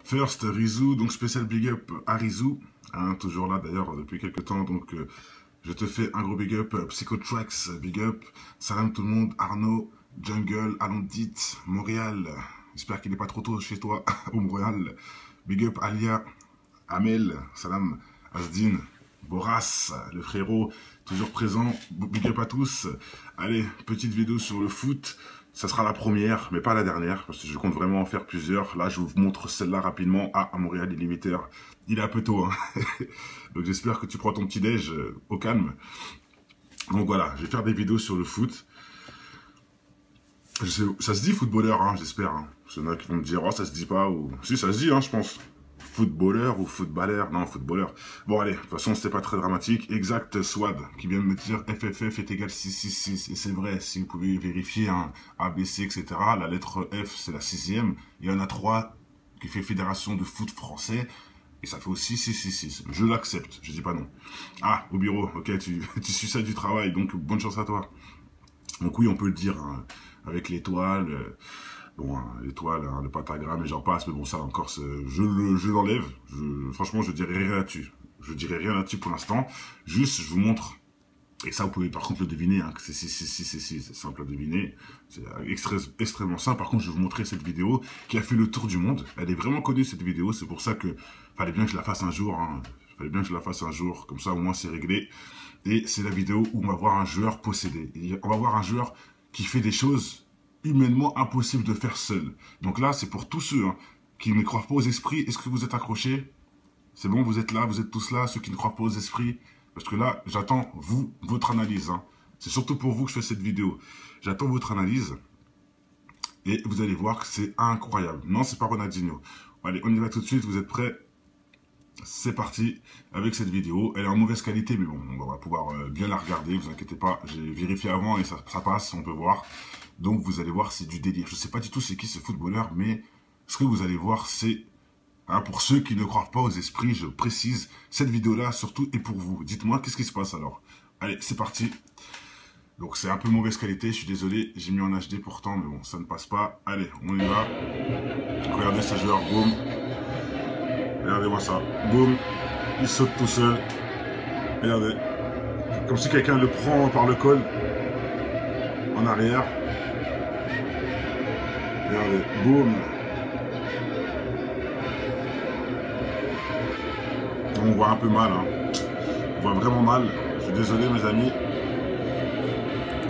First, Rizou, donc spécial big up à Rizou, hein, toujours là d'ailleurs depuis quelques temps, donc je te fais un gros big up, Psychotrax, big up, salam tout le monde, Arnaud, Jungle, Alondit, Montréal, j'espère qu'il n'est pas trop tôt chez toi, au Montréal, big up Alia, Amel, salam, Asdin, Boras, le frérot, toujours présent, big up à tous, allez, petite vidéo sur le foot. Ça sera la première, mais pas la dernière, parce que je compte vraiment en faire plusieurs. Là, je vous montre celle-là rapidement. Ah, à Montréal, il est 8h. Il est un peu tôt, hein. Donc, j'espère que tu prends ton petit-déj au calme. Donc, voilà, je vais faire des vidéos sur le foot. Ça se dit footballeur, hein, j'espère. Hein. Il y en a qui vont me dire, oh, ça se dit pas. Ou... Si, ça se dit, hein, je pense. Footballeur ou footballeur? Non, footballeur. Bon, allez, de toute façon, c'était pas très dramatique. Exact, Swad, qui vient de me dire FFF est égal 666. Et c'est vrai, si vous pouvez vérifier, hein, ABC, etc. La lettre F, c'est la 6e. Il y en a 3 qui fait Fédération de foot français. Et ça fait aussi 666. Je l'accepte, je dis pas non. Ah, au bureau, ok, tu suis ça du travail, donc bonne chance à toi. Donc oui, on peut le dire, hein, avec l'étoile... Bon, hein, l'étoile, hein, le pentagramme et j'en passe, mais bon, ça encore, je l'enlève. Franchement, je dirais rien là-dessus. Je dirais rien là-dessus pour l'instant. Juste, je vous montre, et ça, vous pouvez par contre le deviner, hein, que c'est simple à deviner. C'est extrêmement simple. Par contre, je vais vous montrer cette vidéo qui a fait le tour du monde. Elle est vraiment connue, cette vidéo. C'est pour ça que fallait bien que je la fasse un jour. Hein. Fallait bien que je la fasse un jour. Comme ça, au moins, c'est réglé. Et c'est la vidéo où on va voir un joueur possédé. Et on va voir un joueur qui fait des choses humainement impossible de faire seul. Donc là, c'est pour tous ceux hein, qui ne croient pas aux esprits. Est-ce que vous êtes accrochés? C'est bon, vous êtes là, vous êtes tous là, ceux qui ne croient pas aux esprits. Parce que là, j'attends, vous, votre analyse. Hein. C'est surtout pour vous que je fais cette vidéo. J'attends votre analyse. Et vous allez voir que c'est incroyable. Non, c'est pas Ronaldinho. Allez, on y va tout de suite. Vous êtes prêts? C'est parti avec cette vidéo. Elle est en mauvaise qualité, mais bon, on va pouvoir bien la regarder. Vous inquiétez pas, j'ai vérifié avant et ça passe, on peut voir. Donc vous allez voir, c'est du délire. Je ne sais pas du tout c'est qui ce footballeur, mais ce que vous allez voir, c'est... Hein, pour ceux qui ne croient pas aux esprits, je précise, cette vidéo-là, surtout, est pour vous. Dites-moi, qu'est-ce qui se passe alors? Allez, c'est parti. Donc c'est un peu mauvaise qualité, je suis désolé. J'ai mis en HD pourtant, mais bon, ça ne passe pas. Allez, on y va. Regardez ce joueur, boum. Regardez-moi ça. Boum. Il saute tout seul. Regardez. Comme si quelqu'un le prend par le col. En arrière. Regardez. Boum. On voit un peu mal. Hein. On voit vraiment mal. Je suis désolé mes amis.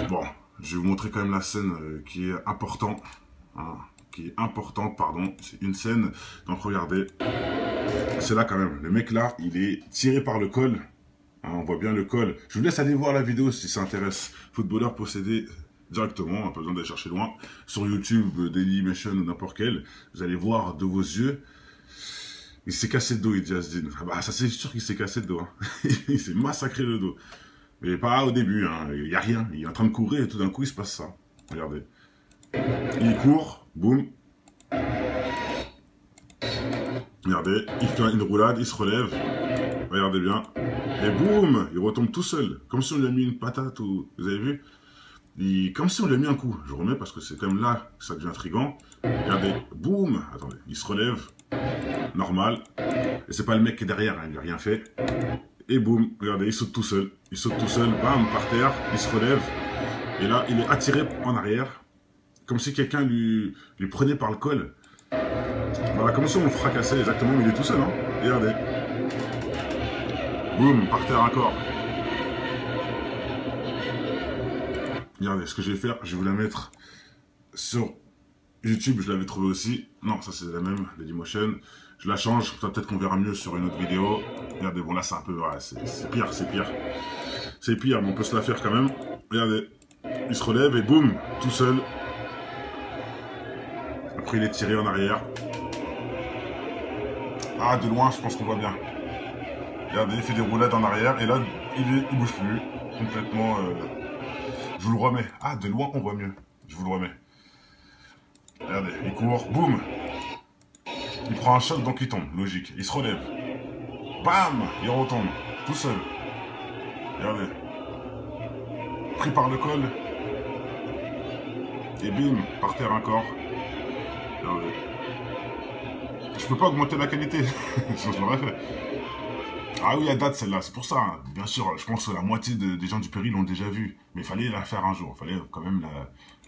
Bon. Je vais vous montrer quand même la scène qui est importante. Hein, qui est importante, pardon. C'est une scène. Donc regardez. C'est là quand même. Le mec là, il est tiré par le col. Hein, on voit bien le col. Je vous laisse aller voir la vidéo si ça intéresse. Footballeur possédé directement, on n'a pas besoin d'aller chercher loin. Sur YouTube, Dailymotion ou n'importe quel. Vous allez voir de vos yeux. Il s'est cassé le dos, il dit Asdin. Ah bah ça c'est sûr qu'il s'est cassé le dos. Hein. Il s'est massacré le dos. Mais pas au début, hein. Il n'y a rien. Il est en train de courir et tout d'un coup il se passe ça. Regardez. Il court, boum. Regardez, il fait une roulade, il se relève. Regardez bien. Et boum, il retombe tout seul. Comme si on lui a mis une patate ou... Vous avez vu? Comme si on lui a mis un coup. Je remets parce que c'est quand même là que ça devient intriguant. Regardez, boum. Attendez, il se relève. Normal. Et c'est pas le mec qui est derrière, hein, il n'a rien fait. Et boum, regardez, il saute tout seul. Il saute tout seul, bam, par terre. Il se relève. Et là, il est attiré en arrière. Comme si quelqu'un lui prenait par le col. Voilà, comme si on le fracassait exactement, mais il est tout seul, hein. Regardez. Boum, par terre encore. Regardez, ce que je vais faire, je vais vous la mettre sur YouTube, je l'avais trouvé aussi. Non, ça c'est la même, Dailymotion. Je la change, peut-être qu'on verra mieux sur une autre vidéo. Regardez, bon là c'est un peu, ouais, c'est pire, c'est pire. C'est pire, mais on peut se la faire quand même. Regardez, il se relève et boum, tout seul. Après il est tiré en arrière. Ah, de loin, je pense qu'on voit bien. Regardez, il fait des roulades en arrière et là, il bouge plus. Complètement... Je vous le remets. Ah, de loin, on voit mieux. Je vous le remets. Regardez, il court. Boum. Il prend un choc, donc il tombe. Logique. Il se relève. Bam. Il retombe. Tout seul. Regardez. Pris par le col. Et bim. Par terre encore. Regardez. Je peux pas augmenter la qualité. Sinon, je l'aurais fait. Ah oui, à date, celle-là, c'est pour ça. Hein. Bien sûr, je pense que la moitié des gens du Péri l'ont déjà vue. Mais il fallait la faire un jour. Il fallait quand même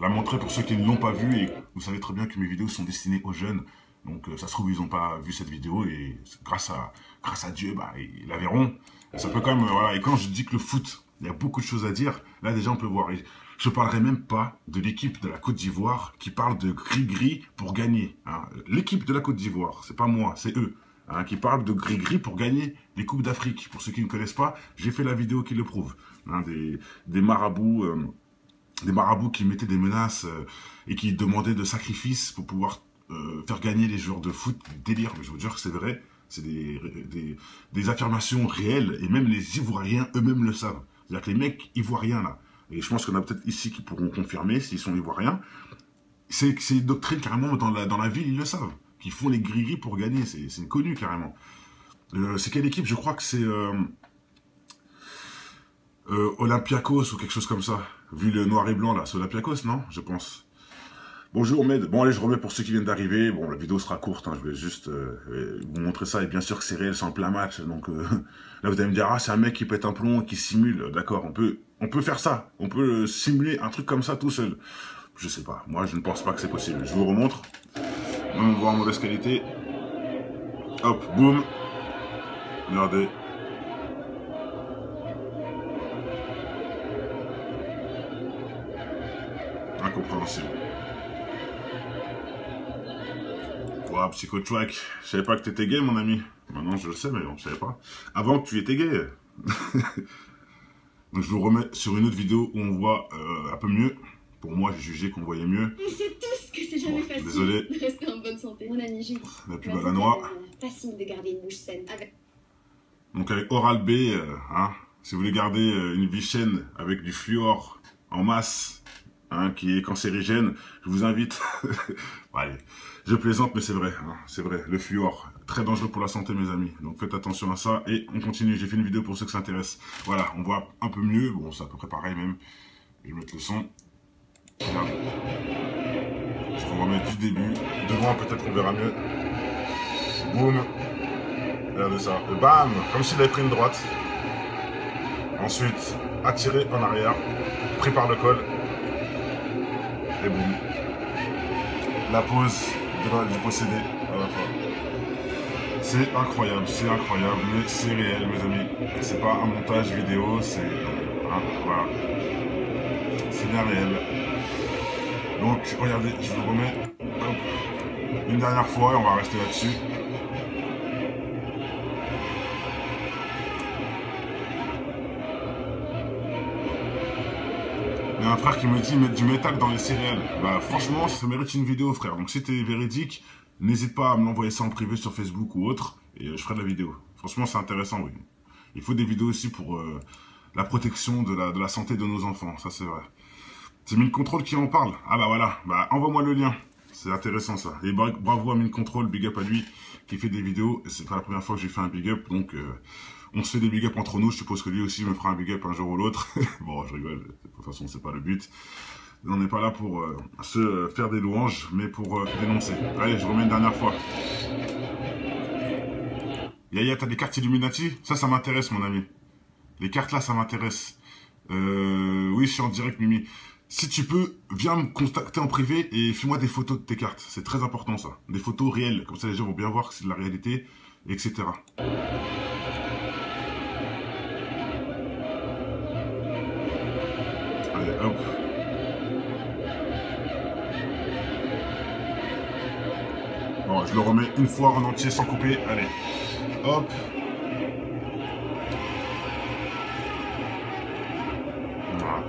la montrer pour ceux qui ne l'ont pas vue. Et vous savez très bien que mes vidéos sont destinées aux jeunes. Donc, ça se trouve, ils n'ont pas vu cette vidéo. Et grâce à Dieu, bah, ils la verront. Ça peut quand même... voilà. Et quand je dis que le foot, il y a beaucoup de choses à dire, là, déjà, on peut voir. Et je ne parlerai même pas de l'équipe de la Côte d'Ivoire qui parle de gris-gris pour gagner. Hein. L'équipe de la Côte d'Ivoire, c'est pas moi, c'est eux. Hein, qui parle de gris-gris pour gagner les Coupes d'Afrique. Pour ceux qui ne connaissent pas, j'ai fait la vidéo qui le prouve. Hein, des marabouts qui mettaient des menaces et qui demandaient de sacrifices pour pouvoir faire gagner les joueurs de foot. Délire, mais je vous jure que c'est vrai. C'est des affirmations réelles et même les Ivoiriens eux-mêmes le savent. C'est-à-dire que les mecs ivoiriens là, et je pense qu'on a peut-être ici qui pourront confirmer s'ils sont ivoiriens, c'est une doctrine carrément dans la ville, ils le savent. Qui font les gris-gris pour gagner, c'est connu carrément. C'est quelle équipe? Je crois que c'est Olympiakos ou quelque chose comme ça. Vu le noir et blanc là, c'est Olympiakos, non? Je pense. Bonjour Med. Bon allez, je remets pour ceux qui viennent d'arriver. Bon, la vidéo sera courte, hein. Je vais juste vous montrer ça. Et bien sûr que c'est réel, c'est en plein match. Donc là vous allez me dire, ah c'est un mec qui pète un plomb, qui simule. D'accord, on peut faire ça. On peut simuler un truc comme ça tout seul. Je sais pas, moi je ne pense pas que c'est possible. Je vous remontre. On voit en mauvaise qualité. Hop, boum. Regardez. Incompréhensible. Ouah, psycho-track. Je savais pas que t'étais gay, mon ami. Maintenant, je le sais, mais bon, je savais pas. Avant que tu étais gay. Donc, je vous remets sur une autre vidéo où on voit un peu mieux. Pour moi, j'ai jugé qu'on voyait mieux. On sait tous que c'est jamais facile désolé. de rester en bonne santé. Mon ami Julie. La pub à la noix. Facile de garder une bouche saine. Donc avec Oral-B, hein, si vous voulez garder une vie saine avec du fluor en masse, hein, qui est cancérigène, je vous invite. Allez, je plaisante, mais c'est vrai, hein, c'est vrai. Le fluor, très dangereux pour la santé, mes amis. Donc faites attention à ça et on continue. J'ai fait une vidéo pour ceux qui s'intéressent. Voilà, on voit un peu mieux. Bon, c'est à peu près pareil même. Je vais mettre le son. Regarde. Je vous remets du début. Devant, peut-être qu'on verra mieux. Boum. Regardez ça. Et bam. Comme s'il avait pris une droite. Ensuite, attiré en arrière. Pris par le col. Et boum. La pose du possédé à la fin. C'est incroyable, mais c'est réel, mes amis. C'est pas un montage vidéo, c'est... voilà. C'est bien réel. Donc, regardez, je vous le remets. Hop. Une dernière fois, et on va rester là-dessus. Il y a un frère qui me dit mettre du métal dans les céréales. Bah franchement, ça mérite une vidéo, frère. Donc si t'es véridique, n'hésite pas à me l'envoyer ça en privé sur Facebook ou autre, et je ferai de la vidéo. Franchement, c'est intéressant, oui. Il faut des vidéos aussi pour la protection de la santé de nos enfants, ça c'est vrai. C'est Mine Control qui en parle. Ah bah voilà, bah envoie-moi le lien. C'est intéressant ça. Et bravo à Mine Control, big up à lui, qui fait des vidéos. C'est pas la première fois que j'ai fait un big up, donc on se fait des big up entre nous. Je suppose que lui aussi me fera un big up un jour ou l'autre. Bon, je rigole, de toute façon c'est pas le but. On n'est pas là pour se faire des louanges, mais pour dénoncer. Allez, je remets une dernière fois. Yaya, t'as des cartes Illuminati? Ça m'intéresse, mon ami. Les cartes là, ça m'intéresse. Oui, je suis en direct, Mimi. Si tu peux, viens me contacter en privé et fais-moi des photos de tes cartes. C'est très important, ça. Des photos réelles. Comme ça, les gens vont bien voir que c'est de la réalité, etc. Allez, hop. Bon, je le remets une fois en entier sans couper. Allez, hop. Voilà.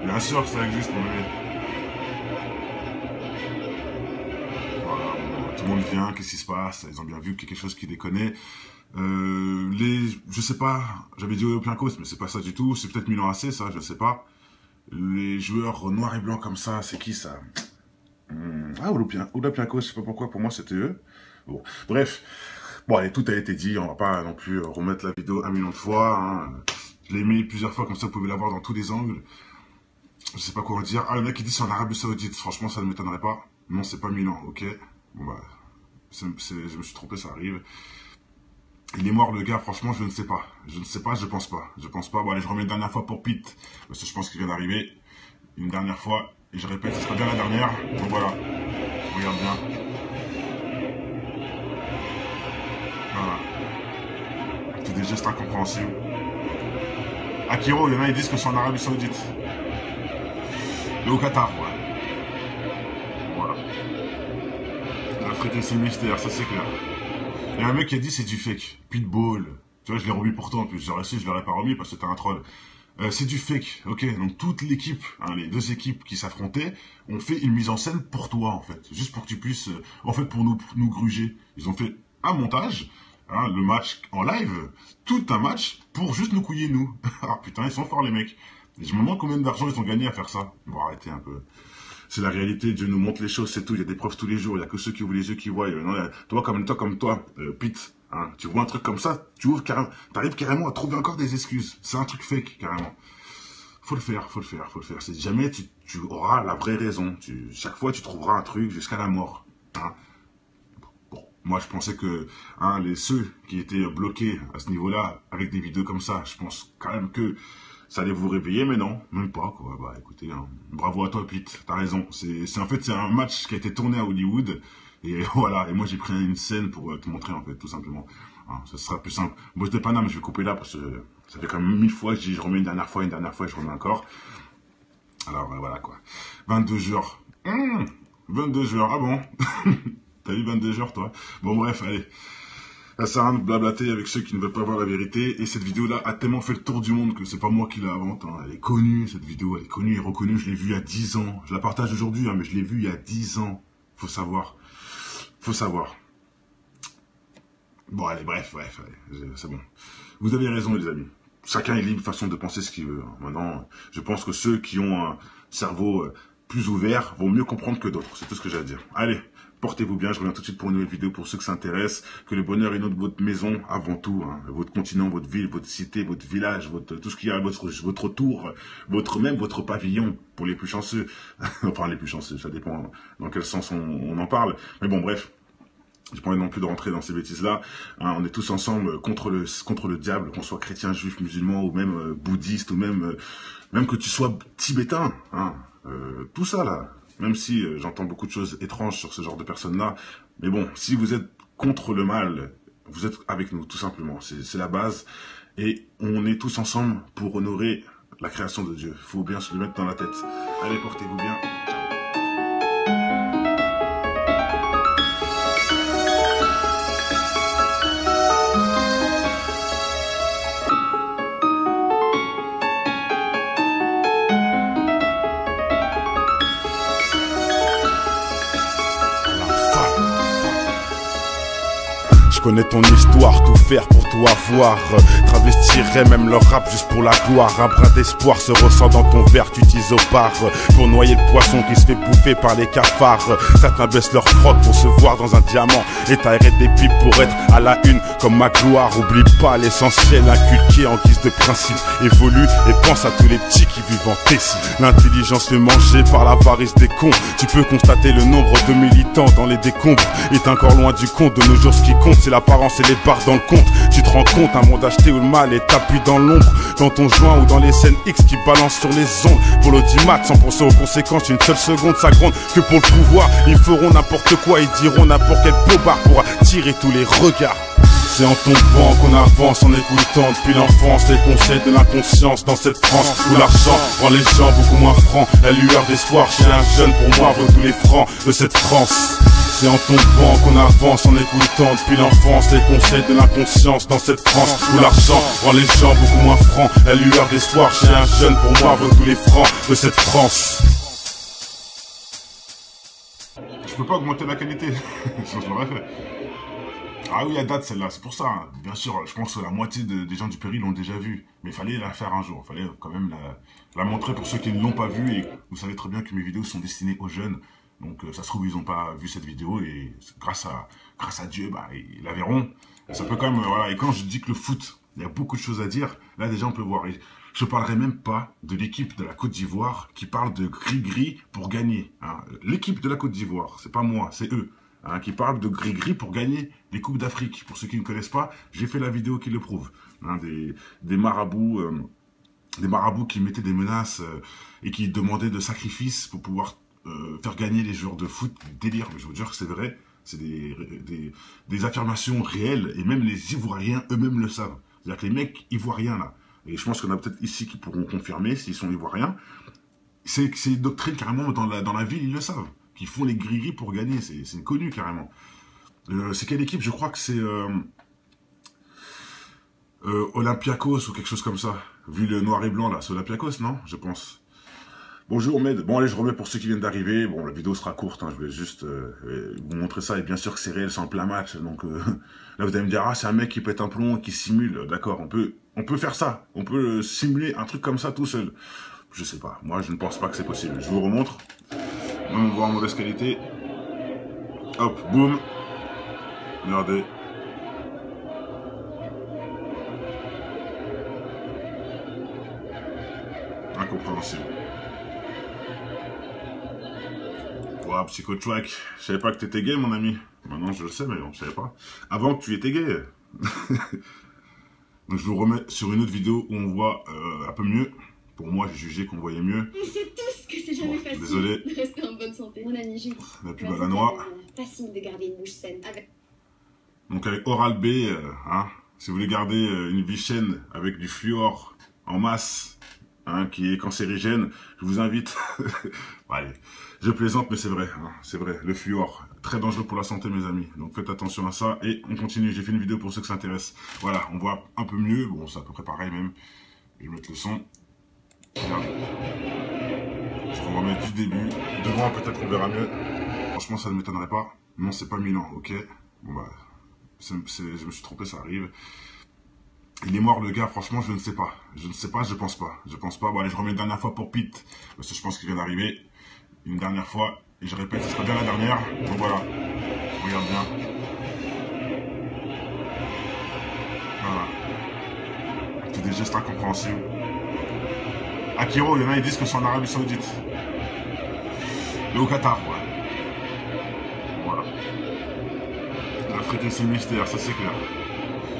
Bien sûr que ça existe, mon ami. Voilà, tout le monde vient, qu'est-ce qui se passe? Ils ont bien vu quelque chose qui déconnait. Je sais pas, j'avais dit Olympiakos, mais c'est pas ça du tout. C'est peut-être Milan AC, ça, je sais pas. Les joueurs noirs et blancs comme ça, c'est qui ça? Ah, Olympiakos, je sais pas pourquoi, pour moi c'était eux. Bon, bref. Bon, allez, tout a été dit, on va pas non plus remettre la vidéo 1 million de fois. Hein. Je l'ai mis plusieurs fois, comme ça vous pouvez la voir dans tous les angles. Je sais pas quoi en dire. Ah, le mec, il dit c'est en Arabie Saoudite. Franchement, ça ne m'étonnerait pas. Non, c'est pas Milan, ok. Bon, bah, je me suis trompé, ça arrive. Il est mort, le gars, franchement, je ne sais pas. Je ne sais pas, je pense pas. Je pense pas. Bon, allez, je remets une dernière fois pour Pete. Parce que je pense qu'il vient d'arriver. Une dernière fois. Et je répète, ce sera bien la dernière. Donc voilà. Regarde bien. Voilà. C'est des gestes incompréhensibles. Akiro, il y en a, ils disent que c'est en Arabie Saoudite. Et au Qatar, ouais. Voilà. L'Afrique et ses mystères, ça c'est clair. Il y a un mec qui a dit c'est du fake. Pitbull. Tu vois, je l'ai remis pourtant, en plus. J'aurais su, je l'aurais pas remis parce que t'es un troll. C'est du fake, ok. Donc toute l'équipe, hein, les deux équipes qui s'affrontaient, ont fait une mise en scène pour toi, en fait. Juste pour que tu puisses, en fait, pour nous gruger. Ils ont fait un montage, hein, le match en live, tout un match pour juste nous couiller, nous. Ah putain, ils sont forts, les mecs. Et je me demande combien d'argent ils ont gagné à faire ça. Bon, arrêtez un peu. C'est la réalité, Dieu nous montre les choses, c'est tout. Il y a des preuves tous les jours, il n'y a que ceux qui ouvrent les yeux qui voient. Non, toi, Pete, hein, tu vois un truc comme ça, t'arrives carrément à trouver encore des excuses. C'est un truc fake, carrément. Faut le faire. C'est jamais tu auras la vraie raison. Chaque fois, tu trouveras un truc jusqu'à la mort. Hein. Bon, moi, je pensais que ceux qui étaient bloqués à ce niveau-là, avec des vidéos comme ça, je pense quand même que ça allait vous réveiller, mais non, même pas, quoi. Bah, écoutez, hein, bravo à toi, Pete, t'as raison. En fait, c'est un match qui a été tourné à Hollywood, et voilà, et moi, j'ai pris une scène pour te montrer, en fait, tout simplement. Hein, ça sera plus simple. Moi, je dis pas, non, mais je vais couper là, parce que ça fait quand même 1000 fois que je remets une dernière fois, et je remets encore. Alors, voilà, quoi. 22 joueurs. 22 joueurs, ah bon. T'as eu 22 joueurs, toi? Bon, bref, allez. Ça sert à rien de blablater avec ceux qui ne veulent pas voir la vérité. Et cette vidéo-là a tellement fait le tour du monde que c'est pas moi qui la invente. Hein. Elle est connue, cette vidéo. Elle est connue et reconnue. Je l'ai vue il y a 10 ans. Je la partage aujourd'hui, hein, mais je l'ai vue il y a 10 ans. Faut savoir. Bon, allez, bref, c'est bon. Vous avez raison, les amis. Chacun est libre de façon de penser ce qu'il veut. Hein. Maintenant, je pense que ceux qui ont un cerveau plus ouvert vont mieux comprendre que d'autres. C'est tout ce que j'ai à dire. Allez. Portez-vous bien, je reviens tout de suite pour une nouvelle vidéo pour ceux qui s'intéressent. Que le bonheur est notre votre maison avant tout. Hein. Votre continent, votre ville, votre cité, votre village, tout ce qu'il y a à votre tour, votre pavillon pour les plus chanceux. Enfin, les plus chanceux, ça dépend dans quel sens on en parle. Mais bon, bref. J'ai pas envie non plus de rentrer dans ces bêtises-là. Hein, on est tous ensemble contre le diable, qu'on soit chrétien, juif, musulman, ou même bouddhiste, ou même que tu sois tibétain. Hein. Tout ça, là. Même si j'entends beaucoup de choses étranges sur ce genre de personnes-là. Mais bon, si vous êtes contre le mal, vous êtes avec nous, tout simplement. C'est la base. Et on est tous ensemble pour honorer la création de Dieu. Il faut bien se le mettre dans la tête. Allez, portez-vous bien. Je connais ton histoire, tout faire pour tout avoir. Travestirais même leur rap juste pour la gloire. Un brin d'espoir se ressent dans ton verre, tu t'isopars pour noyer le poisson qui se fait bouffer par les cafards. Certains baissent leur froc pour se voir dans un diamant et t'aérer des pipes pour être à la une comme ma gloire. Oublie pas l'essentiel inculqué en guise de principe. Évolue et pense à tous les petits qui vivent en Tessie. L'intelligence fait manger par l'avarice des cons. Tu peux constater le nombre de militants dans les décombres est encore loin du compte. De nos jours ce qui compte c'est l'apparence et les barres dans le compte. Tu te rends compte, un monde acheté où le mal est tapis dans l'ombre, dans ton joint ou dans les scènes X qui balancent sur les ondes. Pour l'audimat, sans penser aux conséquences, une seule seconde ça gronde que pour le pouvoir. Ils feront n'importe quoi, ils diront n'importe quel blobard pour attirer tous les regards. C'est en tombant qu'on avance en écoutant depuis l'enfance les conseils de l'inconscience dans cette France où l'argent rend les gens beaucoup moins francs. La lueur d'espoir chez un jeune pour moi vaut tous les francs de cette France. C'est en tombant qu'on avance en écoutant depuis l'enfance les conseils de l'inconscience dans cette France où l'argent rend les gens beaucoup moins francs. La lueur d'espoir chez un jeune pour moi vaut tous les francs de cette France. Je peux pas augmenter la qualité, sinon je l'aurais fait. Ah oui, à date celle-là, c'est pour ça. Hein. Bien sûr, je pense que la moitié des gens du Péril l'ont déjà vue. Mais il fallait la faire un jour. Il fallait quand même la montrer pour ceux qui ne l'ont pas vue. Et vous savez très bien que mes vidéos sont destinées aux jeunes. Donc ça se trouve, ils n'ont pas vu cette vidéo. Et grâce à Dieu, bah, ils la verront. Ça peut quand même, voilà. Et quand je dis que le foot, il y a beaucoup de choses à dire. Là, déjà, on peut voir. Je ne parlerai même pas de l'équipe de la Côte d'Ivoire qui parle de gris-gris pour gagner. Hein. L'équipe de la Côte d'Ivoire, c'est pas moi, c'est eux. Hein, qui parlent de gris-gris pour gagner les Coupes d'Afrique. Pour ceux qui ne connaissent pas, j'ai fait la vidéo qui le prouve. Hein, des marabouts qui mettaient des menaces et qui demandaient de sacrifices pour pouvoir faire gagner les joueurs de foot. Délire, mais je vous jure que c'est vrai. C'est des affirmations réelles et même les Ivoiriens eux-mêmes le savent. C'est-à-dire que les mecs ivoiriens là, et je pense qu'il y en a peut-être ici qui pourront confirmer s'ils sont ivoiriens, c'est une doctrine carrément dans la ville, ils le savent, qu'ils font les gris-gris pour gagner, c'est connu carrément. C'est quelle équipe? Je crois que c'est Olympiakos ou quelque chose comme ça. Vu le noir et blanc là, c'est Olympiakos, non? Je pense. Bonjour Med, bon allez je remets pour ceux qui viennent d'arriver, bon la vidéo sera courte, hein, je vais juste vous montrer ça, et bien sûr que c'est réel, c'est en plein match, donc là vous allez me dire, ah c'est un mec qui pète un plomb, qui simule, d'accord, on peut faire ça, on peut simuler un truc comme ça tout seul, je sais pas, moi je ne pense pas que c'est possible, je vous remontre, on voit en mauvaise qualité, hop, boum, regardez, incompréhensible. Wow, Psychotrack, je savais pas que t'étais gay, mon ami. Maintenant, je le sais, mais bon, je savais pas. Avant que tu étais gay. Donc, je vous remets sur une autre vidéo où on voit un peu mieux. Pour moi, j'ai jugé qu'on voyait mieux. On sait tous que c'est jamais facile désolé. de rester en bonne santé. Mon ami Julie. La pub à la noix. Facile de garder une bouche saine. Donc, avec Oral-B, hein, si vous voulez garder une vie saine avec du fluor en masse, hein, qui est cancérigène, je vous invite. Allez, je plaisante, mais c'est vrai, hein, c'est vrai. Le fluor, très dangereux pour la santé, mes amis. Donc faites attention à ça et on continue. J'ai fait une vidéo pour ceux que ça intéresse. Voilà, on voit un peu mieux. Bon, c'est à peu près pareil même. Je vais mettre le son. Regardez. Je vous remets du début. Devant, peut-être qu'on verra mieux. Franchement, ça ne m'étonnerait pas. Non, c'est pas Milan, ok. Bon bah, je me suis trompé, ça arrive. Il est mort le gars, franchement je ne sais pas. Je ne sais pas, je pense pas. Je pense pas. Bon allez, je remets une dernière fois pour Pete. Parce que je pense qu'il vient d'arriver. Une dernière fois. Et je répète, ce sera bien la dernière. Donc voilà. Regarde bien. Voilà. C'est des gestes incompréhensibles. Akiro, il y en a qui disent que c'est en Arabie Saoudite. Et au Qatar, ouais. Voilà. L'Afrique c'est le mystère, ça c'est clair.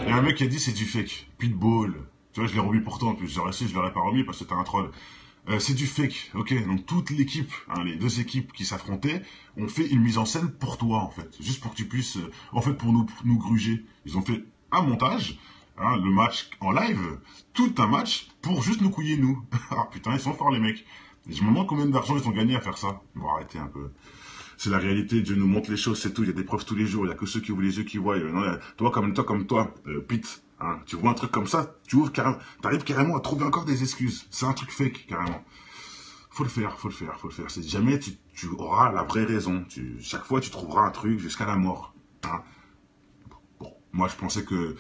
Il y a un mec qui a dit c'est du fake. Pitbull. Tu vois, je l'ai remis pourtant en plus. J'aurais su, je l'aurais pas remis parce que c'était un troll. C'est du fake, ok. Donc toute l'équipe, hein, les deux équipes qui s'affrontaient, ont fait une mise en scène pour toi en fait. Juste pour que tu puisses, en fait pour nous gruger. Ils ont fait un montage, hein, le match en live, tout un match pour juste nous couiller nous. Ah putain, ils sont forts les mecs. Et je me demande combien d'argent ils ont gagné à faire ça. Bon, arrêtez un peu. C'est la réalité, Dieu nous montre les choses, c'est tout. Il y a des preuves tous les jours, il n'y a que ceux qui ouvrent les yeux qui voient. Non, toi, Pete, hein, tu vois un truc comme ça, tu ouvres carrément, t'arrives carrément à trouver encore des excuses. C'est un truc fake, carrément. Faut le faire. C'est jamais tu auras la vraie raison. Chaque fois, tu trouveras un truc jusqu'à la mort. Hein. Bon, moi, je pensais que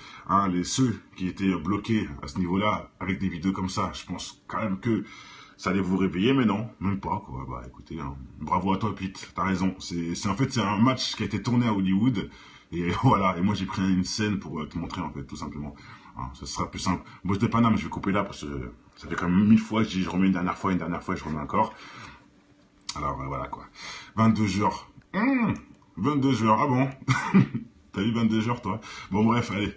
ceux qui étaient bloqués à ce niveau-là, avec des vidéos comme ça, je pense quand même que ça allait vous réveiller, mais non, même pas, quoi. Bah, écoutez, hein, bravo à toi, Pete, t'as raison. En fait, c'est un match qui a été tourné à Hollywood, et voilà, et moi, j'ai pris une scène pour te montrer, en fait, tout simplement. Hein, ça sera plus simple. Moi, je Paname, je vais couper là, parce que ça fait quand même 1000 fois, je remets une dernière fois, et je remets encore. Alors, voilà, quoi. 22 joueurs. 22 joueurs, ah bon. T'as eu 22 joueurs, toi? Bon, bref, allez.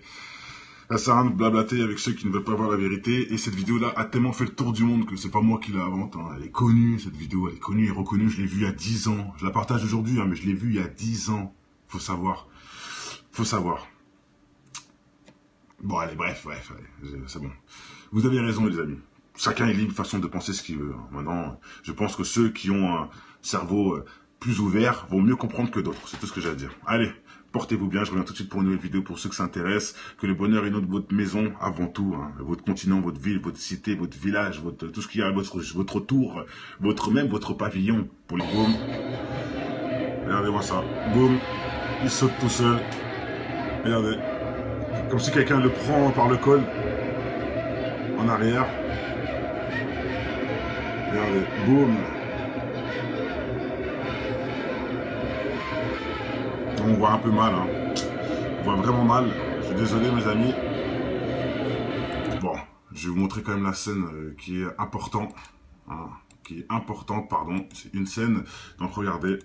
Ça sert à rien de blablater avec ceux qui ne veulent pas voir la vérité. Et cette vidéo-là a tellement fait le tour du monde que c'est pas moi qui la invente. Hein. Elle est connue, cette vidéo. Elle est connue et reconnue. Je l'ai vue il y a 10 ans. Je la partage aujourd'hui, hein, mais je l'ai vue il y a 10 ans. Faut savoir. Bon, allez, bref, c'est bon. Vous avez raison, les amis. Chacun est libre de façon de penser ce qu'il veut. Hein. Maintenant, je pense que ceux qui ont un cerveau plus ouvert vont mieux comprendre que d'autres. C'est tout ce que j'ai à dire. Allez. Portez-vous bien, je reviens tout de suite pour une nouvelle vidéo pour ceux que ça intéresse. Que le bonheur inonde votre maison avant tout, hein, votre continent, votre ville, votre cité, votre village, tout ce qu'il y a à votre tour, votre pavillon pour les boum. Regardez-moi ça, boum, il saute tout seul. Regardez, comme si quelqu'un le prend par le col, en arrière. Regardez, boum. On voit un peu mal, hein. On voit vraiment mal. Je suis désolé, mes amis. Bon, je vais vous montrer quand même la scène qui est importante. Hein, pardon. C'est une scène. Donc regardez.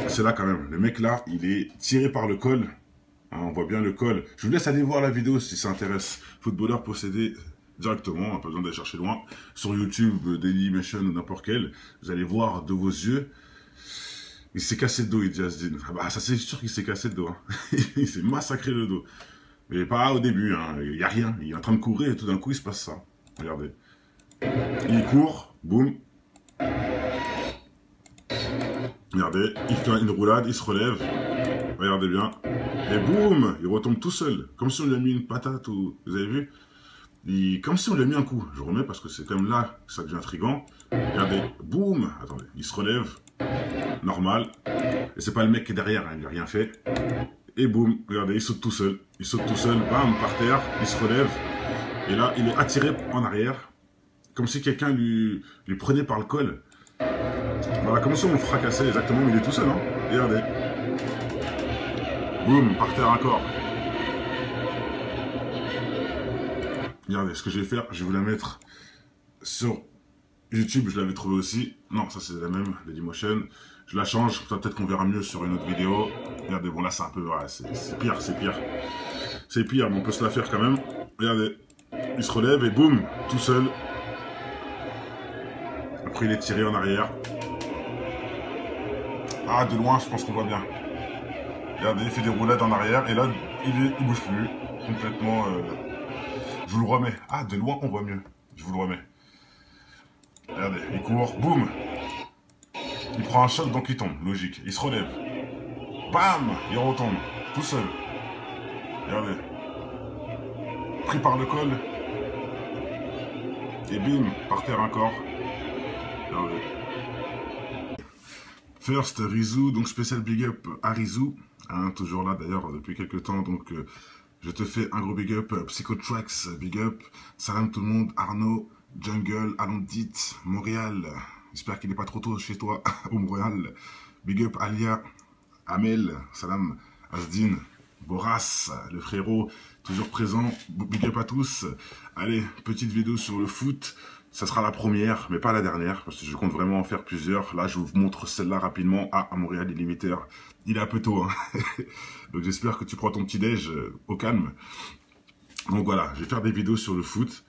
C'est là quand même. Le mec là, il est tiré par le col. Hein, on voit bien le col. Je vous laisse aller voir la vidéo si ça intéresse. Footballeur possédé directement, pas besoin d'aller chercher loin. Sur YouTube, Dailymotion ou n'importe quel. Vous allez voir de vos yeux. Il s'est cassé le dos, il dit Asdin. Ah bah ça c'est sûr qu'il s'est cassé le dos. Hein. Il s'est massacré le dos. Mais pas au début, hein. Il n'y a rien. Il est en train de courir et tout d'un coup il se passe ça. Regardez. Il court, boum. Regardez, il fait une roulade, il se relève. Regardez bien. Et boum, il retombe tout seul. Comme si on lui a mis une patate ou... Vous avez vu? Comme si on lui a mis un coup. Je remets parce que c'est comme là que ça devient intriguant. Regardez, boum. Attendez, il se relève. Normal. Et c'est pas le mec qui est derrière, hein, il n'a rien fait. Et boum, regardez, il saute tout seul. Il saute tout seul, bam, par terre. Il se relève. Et là, il est attiré en arrière. Comme si quelqu'un lui prenait par le col. Voilà, comme si on le fracassait exactement, mais il est tout seul. Hein. Regardez. Boum, par terre encore. Regardez, ce que je vais faire, je vais vous la mettre sur YouTube, je l'avais trouvé aussi. Non, ça c'est la même, Dailymotion. Je la change, peut-être qu'on verra mieux sur une autre vidéo. Regardez, bon là c'est un peu, ouais, c'est pire, c'est pire. C'est pire, mais on peut se la faire quand même. Regardez, il se relève et boum, tout seul. Après il est tiré en arrière. Ah, de loin, je pense qu'on voit bien. Regardez, il fait des roulades en arrière et là, il bouge plus. Complètement... Je vous le remets. Ah, de loin, on voit mieux. Je vous le remets. Regardez, il court, boum. Il prend un choc, donc il tombe, logique. Il se relève. Bam, il retombe, tout seul. Regardez. Pris par le col. Et bim, par terre encore. Regardez. First, Rizou, donc spécial big up à Rizou. Hein, toujours là d'ailleurs depuis quelques temps, donc... je te fais un gros big up, Psychotrax, big up, salam tout le monde, Arnaud, Jungle, Alondit, Montréal, j'espère qu'il n'est pas trop tôt chez toi, au Montréal, big up Alia, Amel, salam, Asdin, Boras, le frérot, toujours présent, big up à tous. Allez, petite vidéo sur le foot, ça sera la première, mais pas la dernière, parce que je compte vraiment en faire plusieurs. Là, je vous montre celle-là rapidement. Ah, à Montréal, il est 8h. Il est un peu tôt, hein. Donc j'espère que tu prends ton petit déj au calme. Donc voilà, je vais faire des vidéos sur le foot.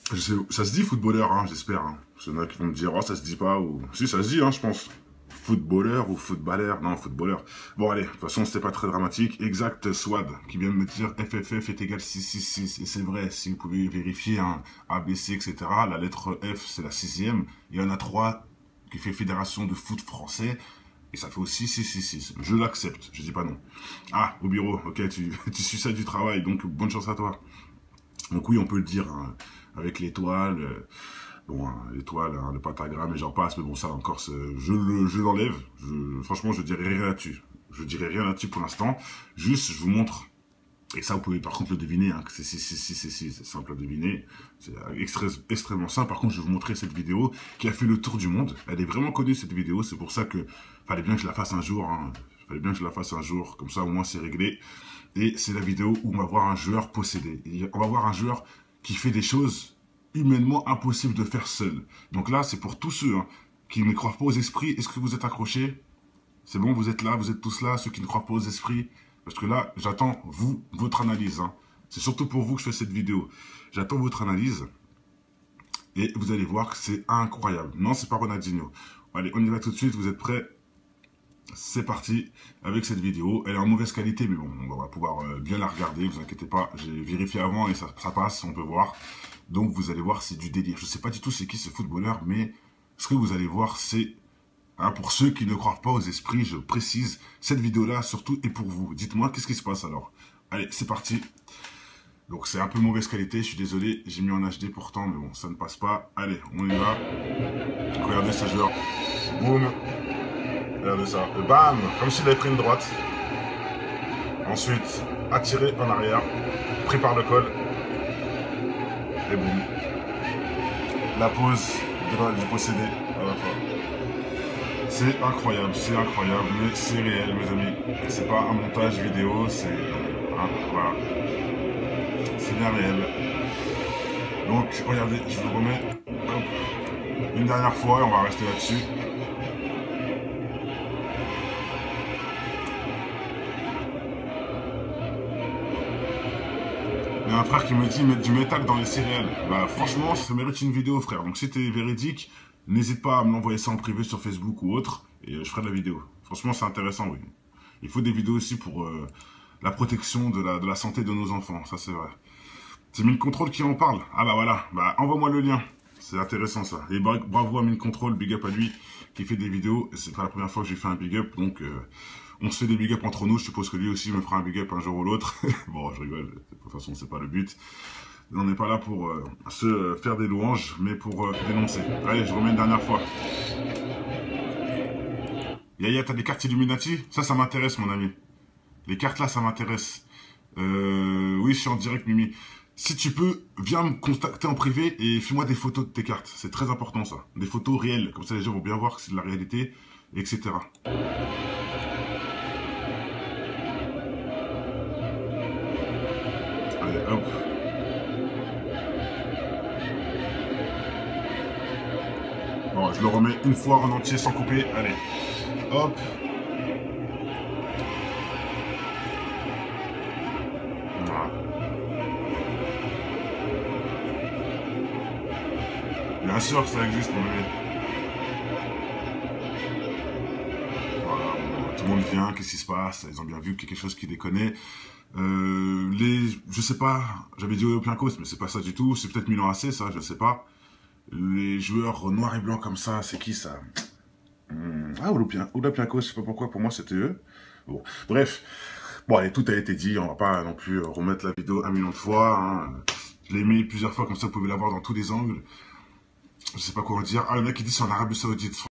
Ça se dit footballeur, hein, j'espère. Hein. Il y en a qui vont me dire, oh, ça se dit pas, ou... Si, ça se dit, hein, je pense. Footballeur ou footballeur? Non, footballeur. Bon, allez, de toute façon, c'était pas très dramatique. Exact, Swad, qui vient de me dire FFF est égal 666. Et c'est vrai, si vous pouvez vérifier, hein, ABC, etc. La lettre F, c'est la 6e. Il y en a 3 qui fait Fédération de foot français. Et ça fait aussi 666. Je l'accepte, je dis pas non. Ah, au bureau, ok, tu suis ça du travail, donc bonne chance à toi. Donc oui, on peut le dire, hein, avec l'étoile, bon, hein, l'étoile, hein, le pentagramme et j'en passe, mais bon, ça encore, je l'enlève. Franchement, je dirais rien là-dessus. Je dirais rien là-dessus pour l'instant. Juste, je vous montre, et ça, vous pouvez par contre le deviner, hein, que c'est simple à deviner. C'est extrêmement simple. Par contre, je vais vous montrer cette vidéo qui a fait le tour du monde. Elle est vraiment connue, cette vidéo. C'est pour ça que fallait bien que je la fasse un jour. Hein. Fallait bien que je la fasse un jour. Comme ça, au moins, c'est réglé. Et c'est la vidéo où on va voir un joueur possédé. Et on va voir un joueur qui fait des choses humainement impossibles de faire seul. Donc là, c'est pour tous ceux, hein, qui ne croient pas aux esprits. Est-ce que vous êtes accrochés? C'est bon, vous êtes là, vous êtes tous là, ceux qui ne croient pas aux esprits. Parce que là, j'attends, vous, votre analyse. Hein. C'est surtout pour vous que je fais cette vidéo. J'attends votre analyse. Et vous allez voir que c'est incroyable. Non, c'est pas Ronaldinho. Allez, on y va tout de suite. Vous êtes prêts? C'est parti avec cette vidéo. Elle est en mauvaise qualité, mais bon, on va pouvoir bien la regarder. Vous inquiétez pas. J'ai vérifié avant et ça passe, on peut voir. Donc, vous allez voir, c'est du délire. Je sais pas du tout c'est qui ce footballeur, mais ce que vous allez voir, c'est... Hein, pour ceux qui ne croient pas aux esprits, je précise, cette vidéo-là, surtout, est pour vous. Dites-moi, qu'est-ce qui se passe alors? Allez, c'est parti. Donc, c'est un peu mauvaise qualité, je suis désolé. J'ai mis en HD pourtant, mais bon, ça ne passe pas. Allez, on y va. Regardez ce joueur. Boum. Regardez ça. Et bam, comme s'il avait pris une droite. Ensuite, attiré en arrière. Pris par le col. Et boum. La pose du possédé à la fin. C'est incroyable, mais c'est réel, mes amis. C'est pas un montage vidéo, c'est... hein, voilà. C'est bien réel. Donc, regardez, je vous le remets. Hop. Une dernière fois et on va rester là-dessus. Il y a un frère qui me dit mettre du métal dans les céréales. Bah franchement, ça mérite une vidéo, frère. Donc si t'es véridique, n'hésite pas à me l'envoyer ça en privé sur Facebook ou autre. Et je ferai de la vidéo. Franchement, c'est intéressant, oui. Il faut des vidéos aussi pour la protection de la santé de nos enfants. Ça, c'est vrai. C'est Mine Control qui en parle. Ah bah voilà. Bah envoie-moi le lien. C'est intéressant, ça. Et bravo à Mine Control, big up à lui, qui fait des vidéos. C'est pas la première fois que j'ai fait un big up, donc... on se fait des big up entre nous, je suppose que lui aussi me fera un big up un jour ou l'autre. Bon, je rigole, de toute façon, c'est pas le but. On n'est pas là pour se faire des louanges, mais pour dénoncer. Allez, je remets une dernière fois. Yaya, t'as des cartes Illuminati? Ça m'intéresse, mon ami. Les cartes là, ça m'intéresse. Oui, je suis en direct, Mimi. Si tu peux, viens me contacter en privé et fais-moi des photos de tes cartes. C'est très important, ça. Des photos réelles, comme ça les gens vont bien voir que c'est de la réalité, etc. Allez, hop. Bon, je le remets une fois en entier sans couper. Allez, hop. Voilà. Bien sûr que ça existe, mon ami. Voilà, bon, tout le monde vient, qu'est-ce qui se passe? Ils ont bien vu quelque chose qui déconnait. Je sais pas, j'avais dit Olympiakos, mais c'est pas ça du tout. C'est peut-être Milan AC, ça, je sais pas. Les joueurs noirs et blancs comme ça, c'est qui ça? Ah, Olympiakos, je sais pas pourquoi, pour moi c'était eux. Bon, bref. Bon, allez, tout a été dit, on va pas non plus remettre la vidéo 1 million de fois. Hein. Je l'ai mis plusieurs fois, comme ça vous pouvez la voir dans tous les angles. Je sais pas quoi en dire. Ah, le mec il dit c'est en Arabie Saoudite.